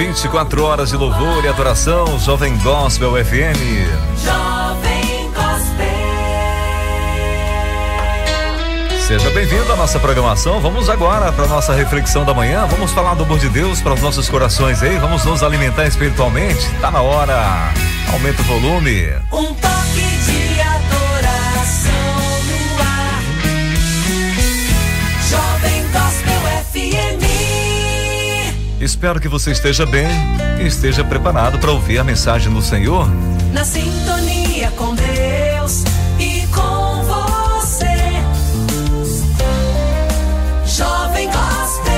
24 horas de louvor e adoração, Jovem Gospel FM. Jovem Gospel. Seja bem-vindo à nossa programação. Vamos agora para a nossa reflexão da manhã. Vamos falar do amor de Deus para os nossos corações aí. Vamos nos alimentar espiritualmente. Tá na hora. Aumenta o volume. Um toque de adoração no ar. Jovem Gospel FM. Espero que você esteja bem e esteja preparado para ouvir a mensagem do Senhor. Na sintonia com Deus e com você. Jovem Gospel.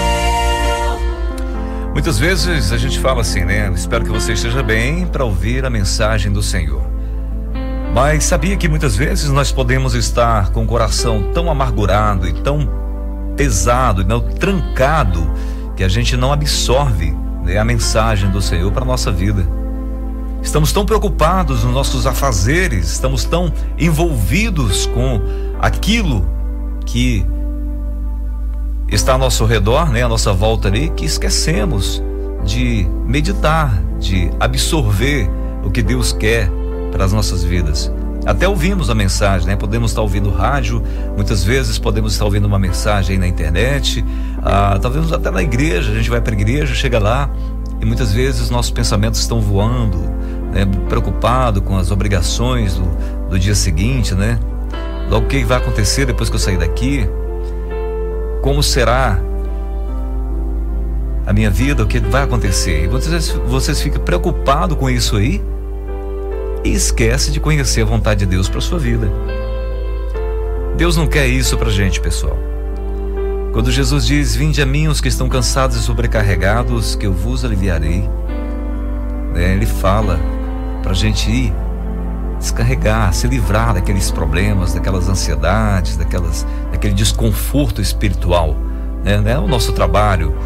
Muitas vezes a gente fala assim, né? Espero que você esteja bem para ouvir a mensagem do Senhor. Mas sabia que muitas vezes nós podemos estar com o coração tão amargurado e tão pesado e tão trancado que a gente não absorve, né, a mensagem do Senhor para a nossa vida. Estamos tão preocupados nos nossos afazeres, estamos tão envolvidos com aquilo que está ao nosso redor, né, à nossa volta ali, que esquecemos de meditar, de absorver o que Deus quer para as nossas vidas. Até ouvimos a mensagem, né? Podemos estar ouvindo rádio, muitas vezes podemos estar ouvindo uma mensagem aí na internet, talvez até na igreja. A gente vai para a igreja, chega lá e muitas vezes nossos pensamentos estão voando, né? Preocupado com as obrigações do dia seguinte, né? Logo, o que vai acontecer depois que eu sair daqui? Como será a minha vida? O que vai acontecer? E vocês ficam preocupados com isso aí e esquece de conhecer a vontade de Deus para sua vida. Deus não quer isso pra gente, pessoal. Quando Jesus diz: vinde a mim os que estão cansados e sobrecarregados, que eu vos aliviarei, né? Ele fala pra gente ir descarregar, se livrar daqueles problemas, daquelas ansiedades, daquele desconforto espiritual, né? Não é o nosso trabalho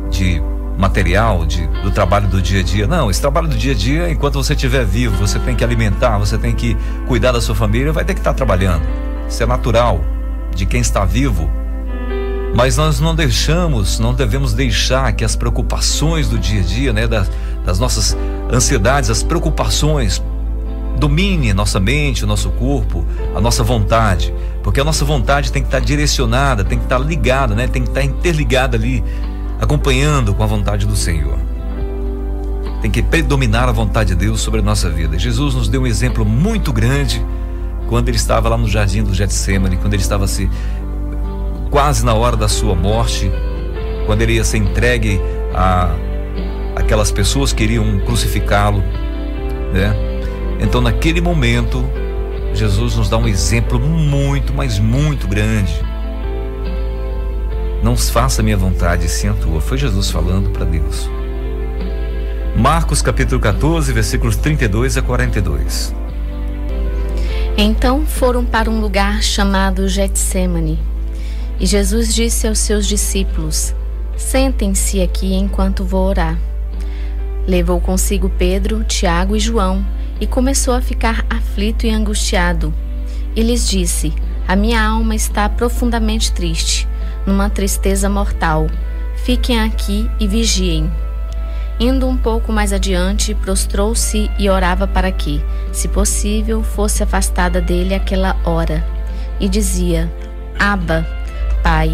de material, do trabalho do dia a dia. Não, esse trabalho do dia a dia, enquanto você estiver vivo, você tem que alimentar, você tem que cuidar da sua família, vai ter que estar trabalhando. Isso é natural de quem está vivo. Mas nós não devemos deixar que as preocupações do dia a dia, né, das nossas ansiedades, as preocupações dominem a nossa mente, o nosso corpo, a nossa vontade. Porque a nossa vontade tem que estar direcionada, tem que estar ligada, né, tem que estar interligada ali, acompanhando com a vontade do Senhor. Tem que predominar a vontade de Deus sobre a nossa vida. Jesus nos deu um exemplo muito grande quando ele estava lá no jardim do Getsemane, quando ele estava quase na hora da sua morte, quando ele ia ser entregue a aquelas pessoas que iriam crucificá-lo, né? Então, naquele momento, Jesus nos dá um exemplo muito, mas muito grande. Não faça a minha vontade, sim a tua. Foi Jesus falando para Deus. Marcos capítulo 14, versículos 32 a 42. Então foram para um lugar chamado Getsemane. E Jesus disse aos seus discípulos: sentem-se aqui enquanto vou orar. Levou consigo Pedro, Tiago e João e começou a ficar aflito e angustiado. E lhes disse: a minha alma está profundamente triste, numa tristeza mortal. Fiquem aqui e vigiem. Indo um pouco mais adiante, prostrou-se e orava para que, se possível, fosse afastada dele aquela hora. E dizia: Abba, Pai,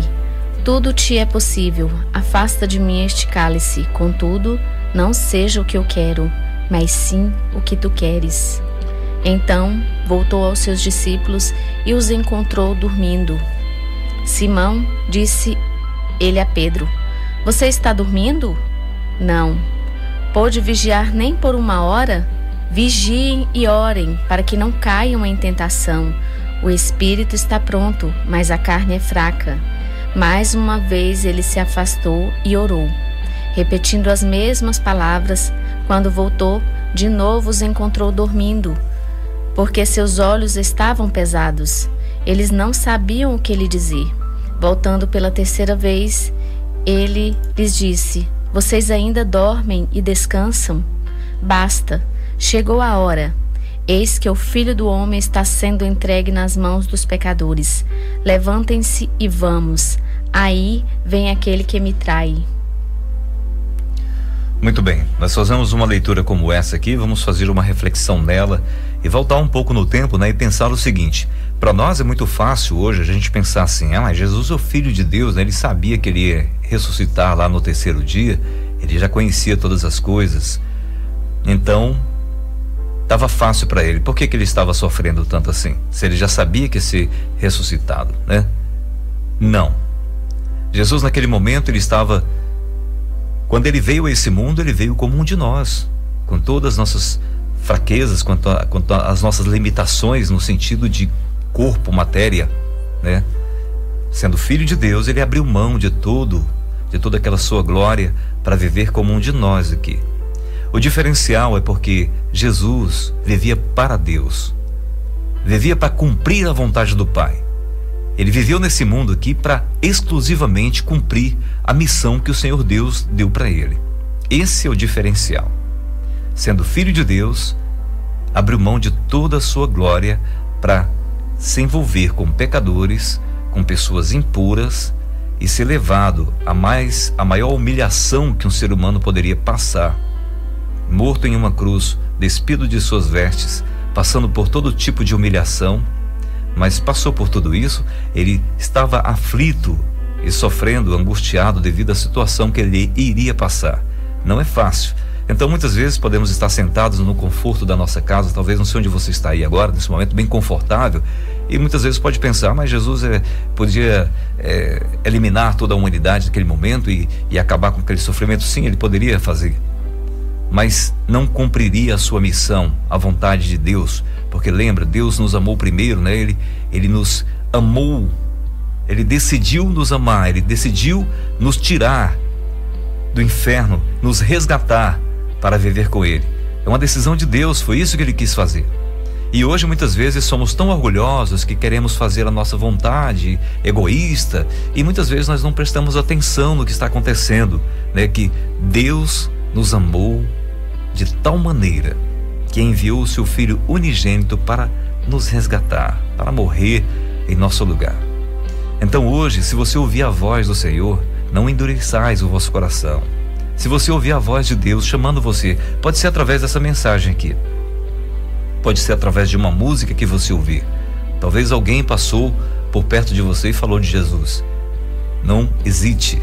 tudo te é possível, afasta de mim este cálice. Contudo, não seja o que eu quero, mas sim o que tu queres. Então voltou aos seus discípulos e os encontrou dormindo. Simão, disse ele a Pedro: você está dormindo? Não. Pôde vigiar nem por uma hora? Vigiem e orem, para que não caiam em tentação. O espírito está pronto, mas a carne é fraca. Mais uma vez ele se afastou e orou, repetindo as mesmas palavras. Quando voltou, de novo os encontrou dormindo, porque seus olhos estavam pesados. Eles não sabiam o que lhe dizer. Voltando pela terceira vez, ele lhes disse: vocês ainda dormem e descansam? Basta, chegou a hora. Eis que o Filho do Homem está sendo entregue nas mãos dos pecadores. Levantem-se e vamos. Aí vem aquele que me trai. Muito bem, nós fazemos uma leitura como essa aqui, vamos fazer uma reflexão nela e voltar um pouco no tempo, né? E pensar o seguinte: para nós é muito fácil hoje a gente pensar assim, mas Jesus é o Filho de Deus, né? Ele sabia que ele ia ressuscitar lá no terceiro dia, ele já conhecia todas as coisas, então estava fácil para ele. Por que ele estava sofrendo tanto assim? Se ele já sabia que ia ser ressuscitado, né? Não. Jesus naquele momento ele estava, quando ele veio a esse mundo, ele veio como um de nós, com todas as nossas fraquezas, quanto às nossas limitações no sentido de corpo, matéria, né? Sendo Filho de Deus, ele abriu mão de toda aquela sua glória para viver como um de nós aqui. O diferencial é porque Jesus vivia para Deus, vivia para cumprir a vontade do Pai. Ele viveu nesse mundo aqui para exclusivamente cumprir a missão que o Senhor Deus deu para ele. Esse é o diferencial. Sendo Filho de Deus, abriu mão de toda a sua glória para se envolver com pecadores, com pessoas impuras e ser levado a maior humilhação que um ser humano poderia passar, morto em uma cruz, despido de suas vestes, passando por todo tipo de humilhação. Mas passou por tudo isso, ele estava aflito e sofrendo, angustiado devido à situação que ele iria passar. Não é fácil. Então muitas vezes podemos estar sentados no conforto da nossa casa, talvez não sei onde você está aí agora, nesse momento bem confortável, e muitas vezes pode pensar, mas Jesus podia eliminar toda a humanidade naquele momento e acabar com aquele sofrimento. Sim, ele poderia fazer, mas não cumpriria a sua missão, a vontade de Deus, porque lembra, Deus nos amou primeiro, né? Ele nos amou, ele decidiu nos amar, ele decidiu nos tirar do inferno, nos resgatar para viver com ele. É uma decisão de Deus, foi isso que ele quis fazer. E hoje muitas vezes somos tão orgulhosos que queremos fazer a nossa vontade, egoísta, e muitas vezes nós não prestamos atenção no que está acontecendo, né? Que Deus nos amou de tal maneira que enviou o seu Filho unigênito para nos resgatar, para morrer em nosso lugar. Então hoje, se você ouvir a voz do Senhor, não endureçais o vosso coração. Se você ouvir a voz de Deus chamando você, pode ser através dessa mensagem aqui, pode ser através de uma música que você ouvir. Talvez alguém passou por perto de você e falou de Jesus. Não hesite,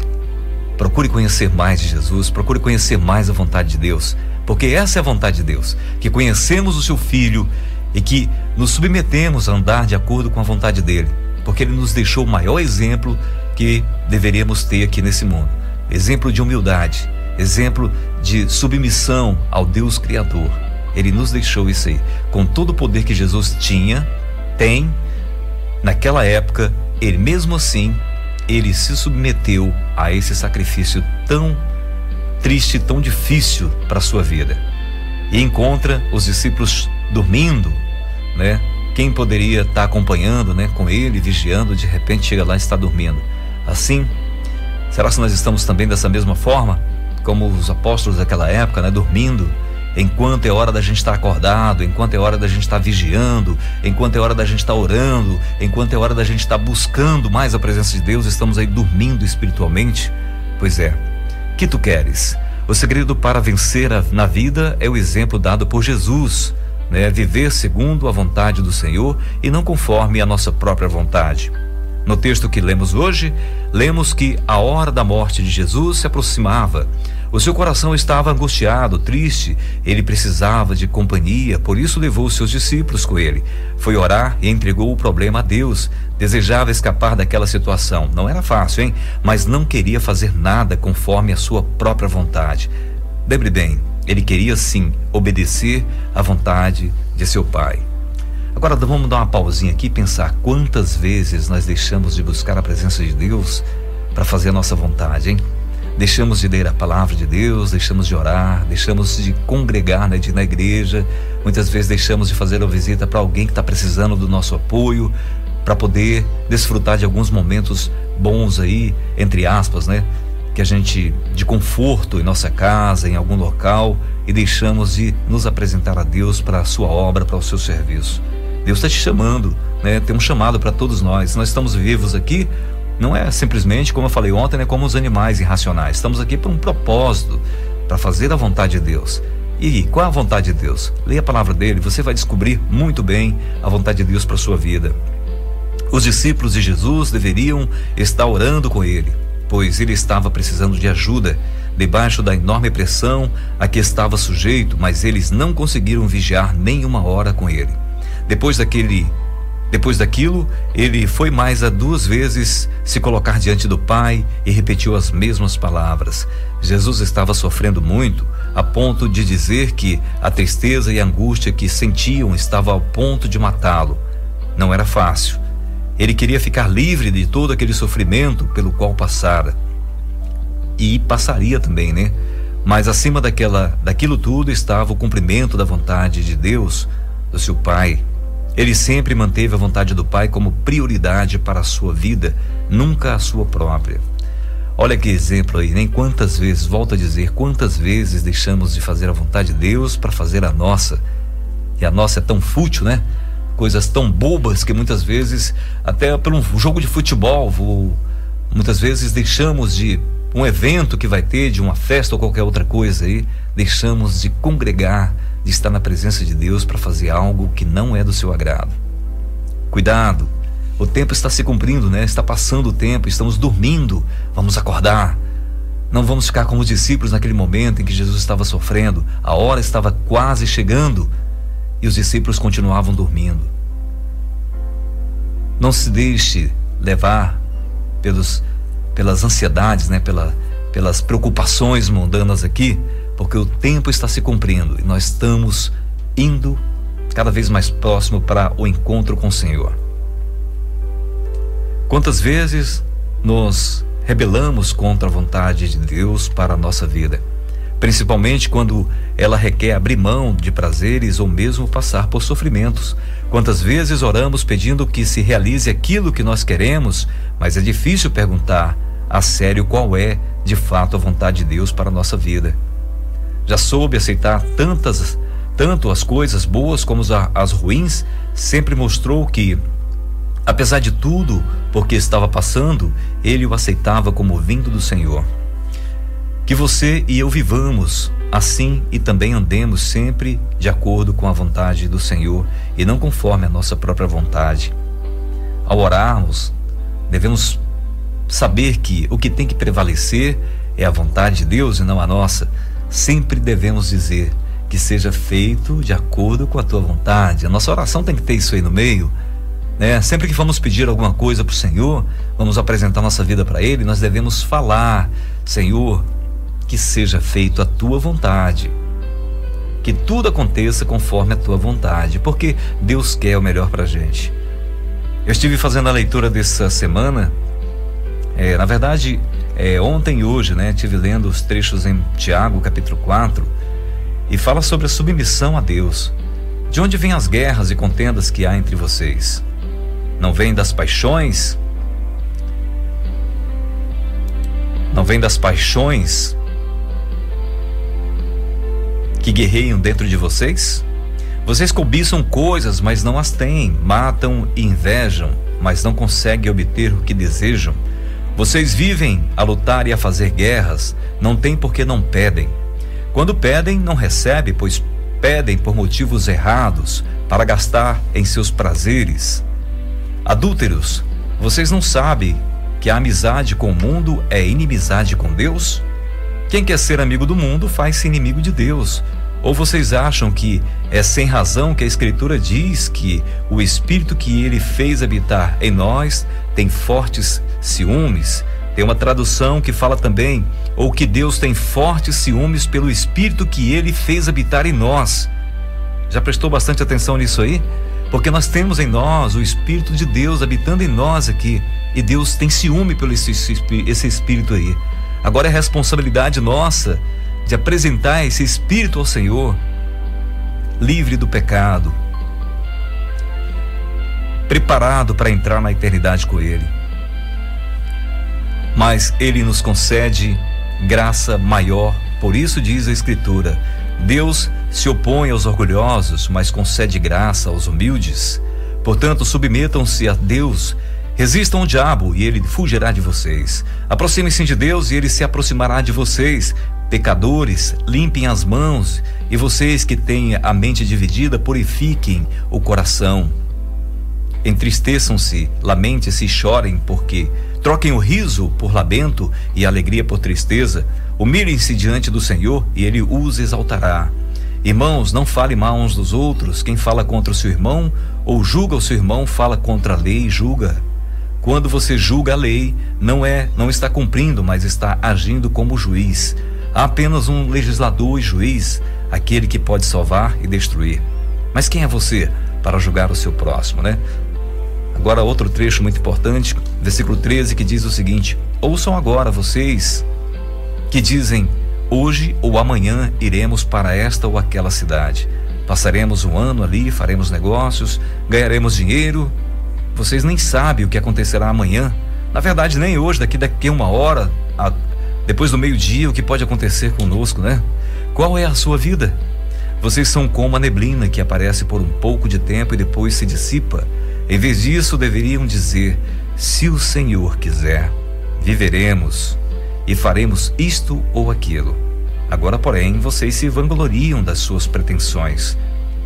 procure conhecer mais de Jesus, procure conhecer mais a vontade de Deus, porque essa é a vontade de Deus, que conhecemos o seu Filho e que nos submetemos a andar de acordo com a vontade dele, porque ele nos deixou o maior exemplo que deveríamos ter aqui nesse mundo. Exemplo de humildade, exemplo de submissão ao Deus Criador. Ele nos deixou isso aí. Com todo o poder que Jesus tem, naquela época, ele mesmo assim, ele se submeteu a esse sacrifício tão triste, tão difícil para a sua vida. E encontra os discípulos dormindo, né? Quem poderia estar acompanhando, né, com ele, vigiando, de repente chega lá e está dormindo. Assim, será que nós estamos também dessa mesma forma, como os apóstolos daquela época, né, dormindo, enquanto é hora da gente estar acordado, enquanto é hora da gente estar vigiando, enquanto é hora da gente estar orando, enquanto é hora da gente estar buscando mais a presença de Deus, estamos aí dormindo espiritualmente? Pois é, que tu queres? O segredo para vencer na vida é o exemplo dado por Jesus, né? Viver segundo a vontade do Senhor e não conforme a nossa própria vontade. No texto que lemos hoje, lemos que a hora da morte de Jesus se aproximava. O seu coração estava angustiado, triste, ele precisava de companhia, por isso levou os seus discípulos com ele. Foi orar e entregou o problema a Deus, desejava escapar daquela situação. Não era fácil, hein? Mas não queria fazer nada conforme a sua própria vontade. Lembre bem, ele queria sim obedecer à vontade de seu Pai. Agora vamos dar uma pausinha aqui e pensar quantas vezes nós deixamos de buscar a presença de Deus para fazer a nossa vontade, hein? Deixamos de ler a palavra de Deus, deixamos de orar, deixamos de congregar, né, de ir na igreja. Muitas vezes deixamos de fazer uma visita para alguém que está precisando do nosso apoio, para poder desfrutar de alguns momentos bons aí, entre aspas, né, que a gente, de conforto em nossa casa, em algum local, e deixamos de nos apresentar a Deus para a sua obra, para o seu serviço. Deus está te chamando, né? Tem um chamado para todos nós. Nós estamos vivos aqui, não é simplesmente, como eu falei ontem, né, como os animais irracionais. Estamos aqui por um propósito. para fazer a vontade de Deus. E qual é a vontade de Deus? Leia a palavra dele, você vai descobrir muito bem a vontade de Deus para sua vida. Os discípulos de Jesus deveriam estar orando com ele, pois ele estava precisando de ajuda, debaixo da enorme pressão a que estava sujeito, mas eles não conseguiram vigiar nem uma hora com ele. Depois daquilo, ele foi mais a 2 vezes se colocar diante do Pai e repetiu as mesmas palavras. Jesus estava sofrendo muito, a ponto de dizer que a tristeza e a angústia que sentiam estava ao ponto de matá-lo. Não era fácil. Ele queria ficar livre de todo aquele sofrimento pelo qual passara. E passaria também, né? Mas acima daquilo tudo estava o cumprimento da vontade de Deus, do seu Pai. Ele sempre manteve a vontade do Pai como prioridade para a sua vida, nunca a sua própria. Olha que exemplo aí, nem quantas vezes, volto a dizer, quantas vezes deixamos de fazer a vontade de Deus para fazer a nossa. E a nossa é tão fútil, né? Coisas tão bobas que muitas vezes, até por um jogo de futebol, muitas vezes deixamos de um evento que vai ter, de uma festa ou qualquer outra coisa aí, deixamos de congregar, de estar na presença de Deus para fazer algo que não é do seu agrado. Cuidado, o tempo está se cumprindo, né? Está passando o tempo, estamos dormindo, vamos acordar. Não vamos ficar como os discípulos naquele momento em que Jesus estava sofrendo, a hora estava quase chegando e os discípulos continuavam dormindo. Não se deixe levar pelas ansiedades, né? Pelas preocupações mundanas aqui, porque o tempo está se cumprindo e nós estamos indo cada vez mais próximo para o encontro com o Senhor. Quantas vezes nos rebelamos contra a vontade de Deus para a nossa vida, principalmente quando ela requer abrir mão de prazeres ou mesmo passar por sofrimentos. Quantas vezes oramos pedindo que se realize aquilo que nós queremos, mas é difícil perguntar a sério qual é de fato a vontade de Deus para a nossa vida. Já soube aceitar tanto as coisas boas como as ruins, sempre mostrou que, apesar de tudo porque estava passando, ele o aceitava como vindo do Senhor. Que você e eu vivamos assim e também andemos sempre de acordo com a vontade do Senhor e não conforme a nossa própria vontade. Ao orarmos, devemos saber que o que tem que prevalecer é a vontade de Deus e não a nossa. Sempre devemos dizer que seja feito de acordo com a tua vontade. A nossa oração tem que ter isso aí no meio, né? Sempre que vamos pedir alguma coisa para o Senhor, vamos apresentar nossa vida para Ele, nós devemos falar: Senhor, que seja feito a tua vontade, que tudo aconteça conforme a tua vontade, porque Deus quer o melhor para a gente. Eu estive fazendo a leitura dessa semana, na verdade, ontem e hoje, né? Estive lendo os trechos em Tiago, capítulo 4, e fala sobre a submissão a Deus. De onde vêm as guerras e contendas que há entre vocês? Não vem das paixões? Não vem das paixões que guerreiam dentro de vocês? Vocês cobiçam coisas, mas não as têm, matam e invejam, mas não conseguem obter o que desejam. Vocês vivem a lutar e a fazer guerras, não têm porque não pedem. Quando pedem, não recebem, pois pedem por motivos errados, para gastar em seus prazeres. Adúlteros, vocês não sabem que a amizade com o mundo é inimizade com Deus? Quem quer ser amigo do mundo faz-se inimigo de Deus. Ou vocês acham que é sem razão que a Escritura diz que o Espírito que Ele fez habitar em nós tem fortes ciúmes? Tem uma tradução que fala também, ou que Deus tem fortes ciúmes pelo Espírito que Ele fez habitar em nós. Já prestou bastante atenção nisso aí? Porque nós temos em nós o Espírito de Deus habitando em nós aqui, e Deus tem ciúme pelo esse Espírito aí. Agora é responsabilidade nossa de apresentar esse Espírito ao Senhor, livre do pecado, preparado para entrar na eternidade com Ele. Mas Ele nos concede graça maior, por isso diz a Escritura: Deus se opõe aos orgulhosos, mas concede graça aos humildes. Portanto, submetam-se a Deus, resistam ao diabo e ele fugirá de vocês. Aproximem-se de Deus e ele se aproximará de vocês. pecadores, limpem as mãos, e vocês que têm a mente dividida, purifiquem o coração. Entristeçam-se, lamentem-se e chorem, porque troquem o riso por lamento e a alegria por tristeza. Humilhem-se diante do Senhor e Ele os exaltará. Irmãos, não fale mal uns dos outros. Quem fala contra o seu irmão ou julga o seu irmão, fala contra a lei e julga. Quando você julga a lei, não está cumprindo, mas está agindo como juiz. Há apenas um legislador e juiz, aquele que pode salvar e destruir. Mas quem é você para julgar o seu próximo, né? Agora outro trecho muito importante, versículo 13, que diz o seguinte: ouçam agora vocês que dizem, hoje ou amanhã iremos para esta ou aquela cidade. Passaremos um ano ali, faremos negócios, ganharemos dinheiro. Vocês nem sabem o que acontecerá amanhã. Na verdade, nem hoje, daqui a uma hora, depois do meio-dia, o que pode acontecer conosco, né? Qual é a sua vida? Vocês são como a neblina que aparece por um pouco de tempo e depois se dissipa. Em vez disso, deveriam dizer, se o Senhor quiser, viveremos e faremos isto ou aquilo. Agora, porém, vocês se vangloriam das suas pretensões.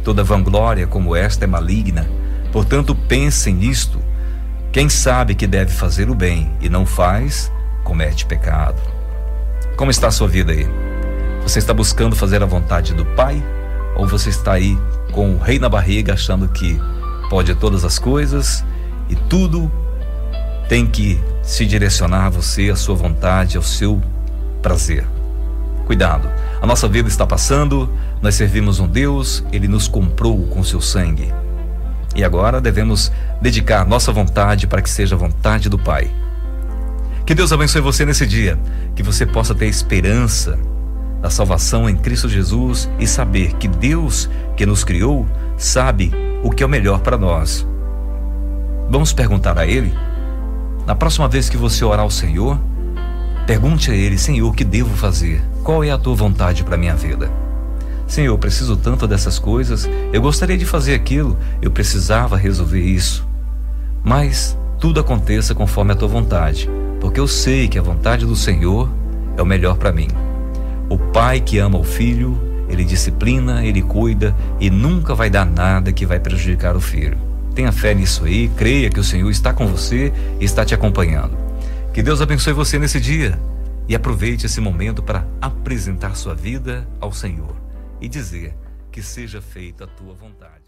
Toda vanglória como esta é maligna. Portanto, pensem nisto. Quem sabe que deve fazer o bem e não faz, comete pecado. Como está a sua vida aí? Você está buscando fazer a vontade do Pai? Ou você está aí com o rei na barriga, achando que pode todas as coisas e tudo tem que se direcionar a você, a sua vontade, ao seu prazer? Cuidado, a nossa vida está passando, nós servimos um Deus, Ele nos comprou com seu sangue. E agora devemos dedicar nossa vontade para que seja a vontade do Pai. Que Deus abençoe você nesse dia, que você possa ter esperança da salvação em Cristo Jesus e saber que Deus que nos criou sabe o que é o melhor para nós. Vamos perguntar a Ele? Na próxima vez que você orar ao Senhor, pergunte a Ele, Senhor, o que devo fazer? Qual é a tua vontade para a minha vida? Senhor, eu preciso tanto dessas coisas, eu gostaria de fazer aquilo, eu precisava resolver isso. Mas tudo aconteça conforme a tua vontade, porque eu sei que a vontade do Senhor é o melhor para mim. O pai que ama o filho, ele disciplina, ele cuida e nunca vai dar nada que vai prejudicar o filho. Tenha fé nisso aí, creia que o Senhor está com você e está te acompanhando. Que Deus abençoe você nesse dia e aproveite esse momento para apresentar sua vida ao Senhor e dizer que seja feita a tua vontade.